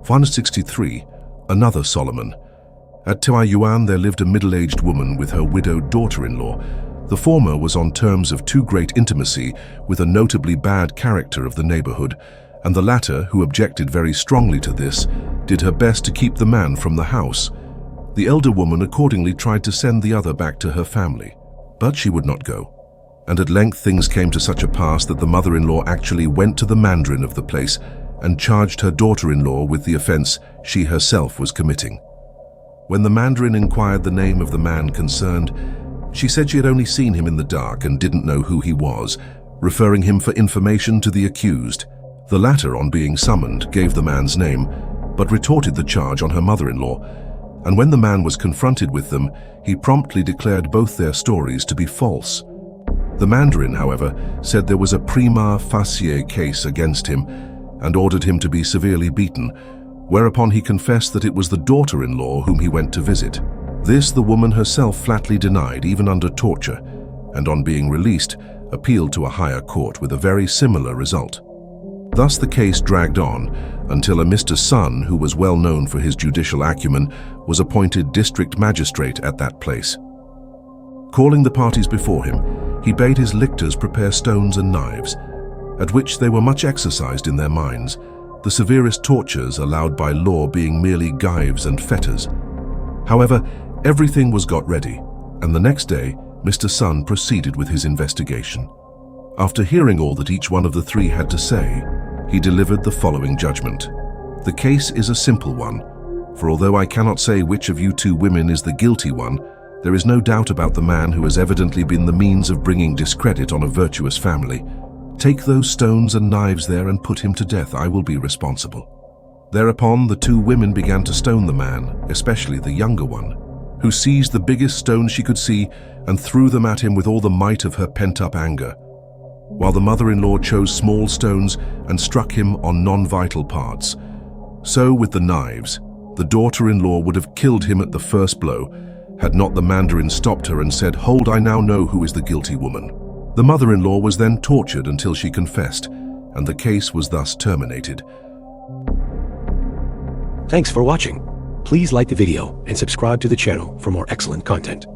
163. Another Solomon. At Taiyuan there lived a middle-aged woman with her widowed daughter-in-law. The former was on terms of too great intimacy with a notably bad character of the neighborhood, and the latter, who objected very strongly to this, did her best to keep the man from the house. The elder woman accordingly tried to send the other back to her family, but she would not go. And at length things came to such a pass that the mother-in-law actually went to the mandarin of the place and charged her daughter-in-law with the offense she herself was committing. When the mandarin inquired the name of the man concerned, she said she had only seen him in the dark and didn't know who he was, referring him for information to the accused. The latter, on being summoned, gave the man's name, but retorted the charge on her mother-in-law, and when the man was confronted with them, he promptly declared both their stories to be false. The mandarin, however, said there was a prima facie case against him and ordered him to be severely beaten, whereupon he confessed that it was the daughter-in-law whom he went to visit. This the woman herself flatly denied, even under torture, and on being released, appealed to a higher court with a very similar result. Thus the case dragged on until a Mr. Sun, who was well known for his judicial acumen, was appointed district magistrate at that place. Calling the parties before him, he bade his lictors prepare stones and knives, at which they were much exercised in their minds, the severest tortures allowed by law being merely gyves and fetters. However, everything was got ready, and the next day Mr. Sun proceeded with his investigation. After hearing all that each one of the three had to say, he delivered the following judgment. The case is a simple one, for although I cannot say which of you two women is the guilty one, there is no doubt about the man who has evidently been the means of bringing discredit on a virtuous family. Take those stones and knives there and put him to death. I will be responsible. Thereupon the two women began to stone the man, especially the younger one, who seized the biggest stones she could see and threw them at him with all the might of her pent-up anger, while the mother-in-law chose small stones and struck him on non-vital parts. So with the knives, the daughter-in-law would have killed him at the first blow, had not the mandarin stopped her and said, "Hold, I now know who is the guilty woman." The mother-in-law was then tortured until she confessed, and the case was thus terminated. Thanks for watching. Please like the video and subscribe to the channel for more excellent content.